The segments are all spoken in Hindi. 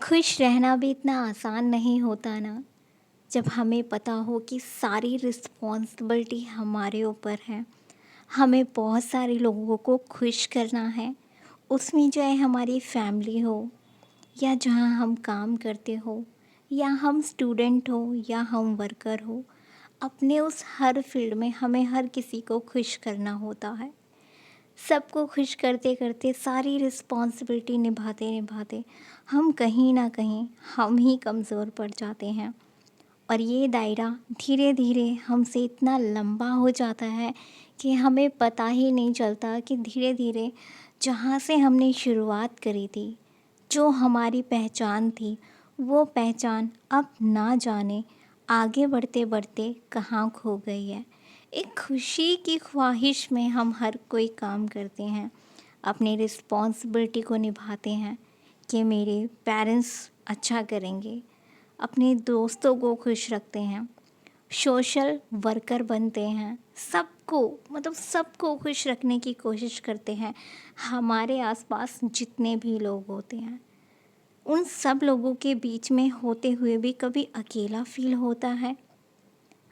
खुश रहना भी इतना आसान नहीं होता ना। जब हमें पता हो कि सारी रिस्पॉन्सिबिलिटी हमारे ऊपर है, हमें बहुत सारे लोगों को खुश करना है। उसमें चाहे हमारी फैमिली हो या जहाँ हम काम करते हो या हम स्टूडेंट हो या हम वर्कर हो, अपने उस हर फील्ड में हमें हर किसी को खुश करना होता है। सबको खुश करते करते सारी रिस्पॉन्सिबिलिटी निभाते निभाते हम कहीं ना कहीं हम ही कमज़ोर पड़ जाते हैं। और ये दायरा धीरे धीरे हमसे इतना लंबा हो जाता है कि हमें पता ही नहीं चलता कि धीरे धीरे जहाँ से हमने शुरुआत करी थी, जो हमारी पहचान थी, वो पहचान अब ना जाने आगे बढ़ते बढ़ते कहाँ खो गई है। एक खुशी की ख्वाहिश में हम हर कोई काम करते हैं, अपनी रिस्पॉन्सिबिलिटी को निभाते हैं कि मेरे पेरेंट्स अच्छा करेंगे, अपने दोस्तों को खुश रखते हैं, सोशल वर्कर बनते हैं, सबको सबको खुश रखने की कोशिश करते हैं। हमारे आसपास जितने भी लोग होते हैं, उन सब लोगों के बीच में होते हुए भी कभी अकेला फील होता है।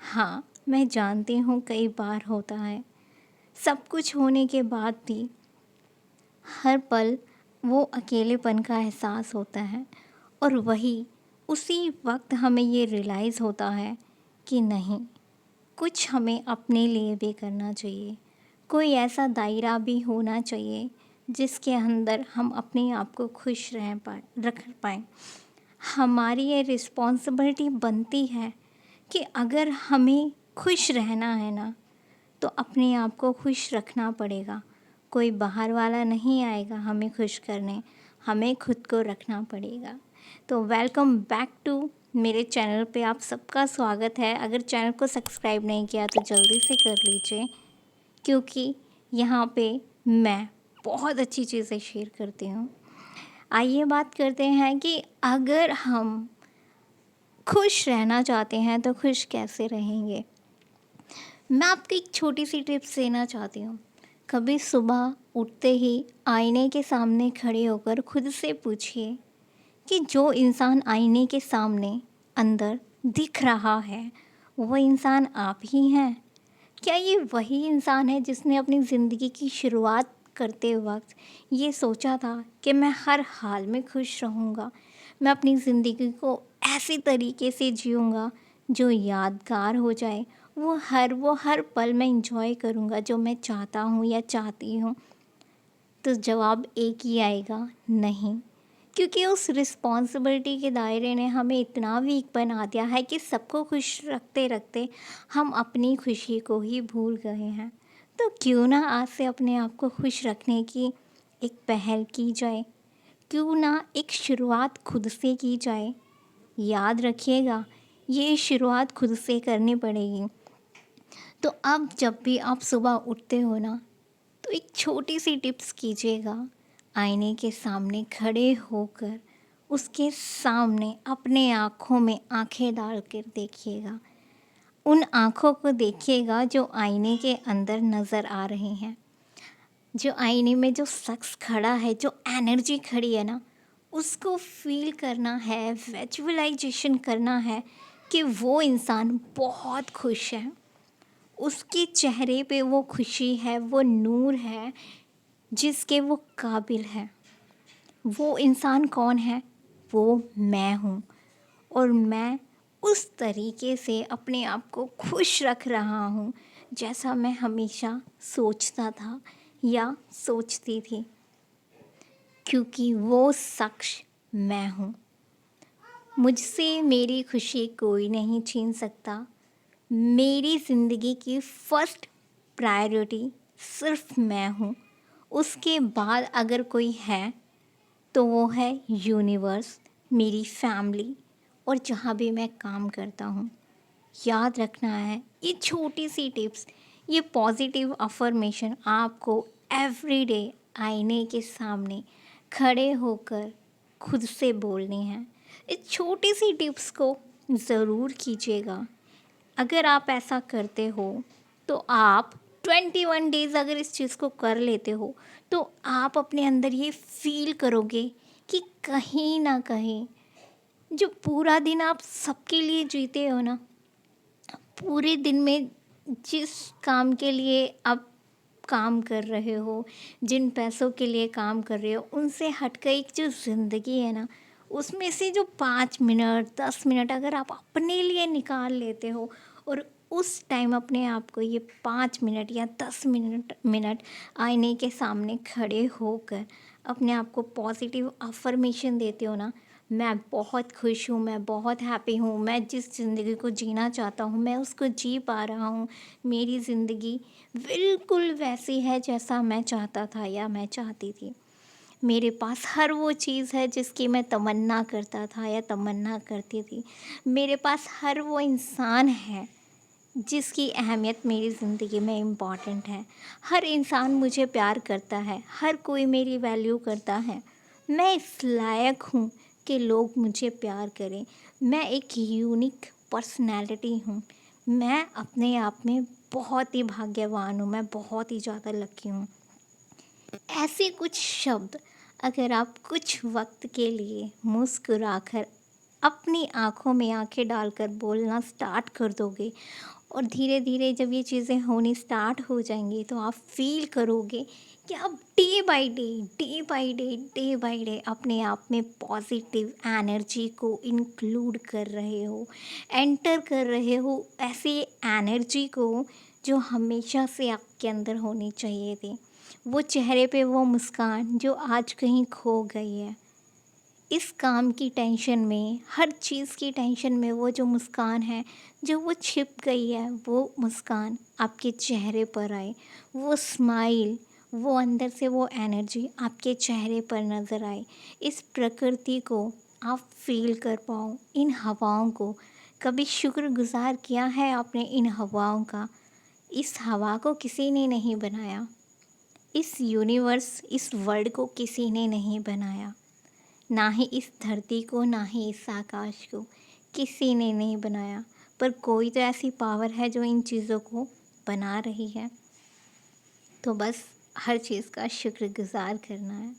हाँ, मैं जानती हूँ कई बार होता है। सब कुछ होने के बाद भी हर पल वो अकेलेपन का एहसास होता है। और वही उसी वक्त हमें ये रियलाइज़ होता है कि नहीं, कुछ हमें अपने लिए भी करना चाहिए। कोई ऐसा दायरा भी होना चाहिए जिसके अंदर हम अपने आप को खुश रख पाएँ। हमारी ये रिस्पॉन्सिबिलिटी बनती है कि अगर हमें खुश रहना है ना, तो अपने आप को खुश रखना पड़ेगा। कोई बाहर वाला नहीं आएगा हमें खुश करने, हमें खुद को रखना पड़ेगा। तो वेलकम बैक टू मेरे चैनल पे आप सबका स्वागत है। अगर चैनल को सब्सक्राइब नहीं किया तो जल्दी से कर लीजिए, क्योंकि यहाँ पे मैं बहुत अच्छी चीज़ें शेयर करती हूँ। आइए बात करते हैं कि अगर हम खुश रहना चाहते हैं तो खुश कैसे रहेंगे। मैं आपको एक छोटी सी टिप्स देना चाहती हूँ। कभी सुबह उठते ही आईने के सामने खड़े होकर खुद से पूछिए कि जो इंसान आईने के सामने अंदर दिख रहा है, वो इंसान आप ही हैं। क्या ये वही इंसान है जिसने अपनी ज़िंदगी की शुरुआत करते वक्त ये सोचा था कि मैं हर हाल में खुश रहूँगा, मैं अपनी ज़िंदगी को ऐसे तरीके से जीऊँगा जो यादगार हो जाए, वो हर पल मैं इंजॉय करूँगा जो मैं चाहता हूँ या चाहती हूँ। तो जवाब एक ही आएगा, नहीं। क्योंकि उस रिस्पॉन्सिबिलिटी के दायरे ने हमें इतना वीक बना दिया है कि सबको खुश रखते रखते हम अपनी खुशी को ही भूल गए हैं। तो क्यों ना आज से अपने आप को खुश रखने की एक पहल की जाए, क्यों ना एक शुरुआत खुद से की जाए। याद रखिएगा, ये शुरुआत खुद से करनी पड़ेगी। तो अब जब भी आप सुबह उठते हो ना, तो एक छोटी सी टिप्स कीजिएगा। आईने के सामने खड़े होकर उसके सामने अपने आँखों में आँखें डाल कर देखिएगा। उन आँखों को देखिएगा जो आईने के अंदर नज़र आ रहे हैं। जो आईने में जो शख्स खड़ा है, जो एनर्जी खड़ी है ना, उसको फ़ील करना है, विजुअलाइजेशन करना है कि वो इंसान बहुत खुश है। उसके चेहरे पे वो खुशी है, वो नूर है जिसके वो काबिल है। वो इंसान कौन है? वो मैं हूँ। और मैं उस तरीके से अपने आप को खुश रख रहा हूँ जैसा मैं हमेशा सोचता था या सोचती थी, क्योंकि वो शख्स मैं हूँ। मुझसे मेरी खुशी कोई नहीं छीन सकता। मेरी ज़िंदगी की फ़र्स्ट प्रायोरिटी सिर्फ मैं हूँ। उसके बाद अगर कोई है तो वो है यूनिवर्स, मेरी फैमिली और जहाँ भी मैं काम करता हूँ। याद रखना है ये छोटी सी टिप्स, ये पॉजिटिव अफर्मेशन आपको एवरीडे आईने के सामने खड़े होकर खुद से बोलनी है। इस छोटी सी टिप्स को ज़रूर कीजिएगा। अगर आप ऐसा करते हो तो आप 21 डेज़ अगर इस चीज़ को कर लेते हो, तो आप अपने अंदर ये फ़ील करोगे कि कहीं ना कहीं जो पूरा दिन आप सबके लिए जीते हो ना, पूरे दिन में जिस काम के लिए आप काम कर रहे हो, जिन पैसों के लिए काम कर रहे हो, उनसे हटकर एक जो ज़िंदगी है ना, उसमें से जो 5 मिनट, 10 मिनट अगर आप अपने लिए निकाल लेते हो और उस टाइम अपने आप को ये 5 मिनट या 10 मिनट आईने के सामने खड़े होकर अपने आप को पॉजिटिव अफ़र्मेशन देते हो ना, मैं बहुत खुश हूँ, मैं बहुत हैप्पी हूँ, मैं जिस ज़िंदगी को जीना चाहता हूँ, मैं उसको जी पा रहा हूँ। मेरी ज़िंदगी बिल्कुल वैसी है जैसा मैं चाहता था या मैं चाहती थी। मेरे पास हर वो चीज़ है जिसकी मैं तमन्ना करता था या तमन्ना करती थी। मेरे पास हर वो इंसान है जिसकी अहमियत मेरी ज़िंदगी में इम्पॉर्टेंट है। हर इंसान मुझे प्यार करता है, हर कोई मेरी वैल्यू करता है। मैं इस लायक हूँ कि लोग मुझे प्यार करें। मैं एक यूनिक पर्सनैलिटी हूँ। मैं अपने आप में बहुत ही भाग्यवान हूँ, मैं बहुत ही ज़्यादा लकी हूँ। ऐसे कुछ शब्द अगर आप कुछ वक्त के लिए मुस्कुराकर अपनी आँखों में आँखें डालकर बोलना स्टार्ट कर दोगे और धीरे धीरे जब ये चीज़ें होनी स्टार्ट हो जाएंगी तो आप फील करोगे कि आप डे बाय डे अपने आप में पॉजिटिव एनर्जी को इंक्लूड कर रहे हो, एंटर कर रहे हो ऐसी एनर्जी को जो हमेशा से आपके अंदर होनी चाहिए थी। वो चेहरे पे वो मुस्कान जो आज कहीं खो गई है। इस काम की टेंशन में, हर चीज़ की टेंशन में वो जो मुस्कान है, जो वो छिप गई है, वो मुस्कान आपके चेहरे पर आए। वो स्माइल, वो अंदर से वो एनर्जी आपके चेहरे पर नज़र आए। इस प्रकृति को आप फ़ील कर पाओ, इन हवाओं को। कभी शुक्रगुज़ार किया है आपने इन हवाओं का? इस हवा को किसी ने नहीं बनाया। इस यूनिवर्स, इस वर्ल्ड को किसी ने नहीं बनाया। ना ही इस धरती को, ना ही इस आकाश को किसी ने नहीं बनाया। पर कोई तो ऐसी पावर है जो इन चीज़ों को बना रही है। तो बस हर चीज़ का शुक्रगुज़ार करना है।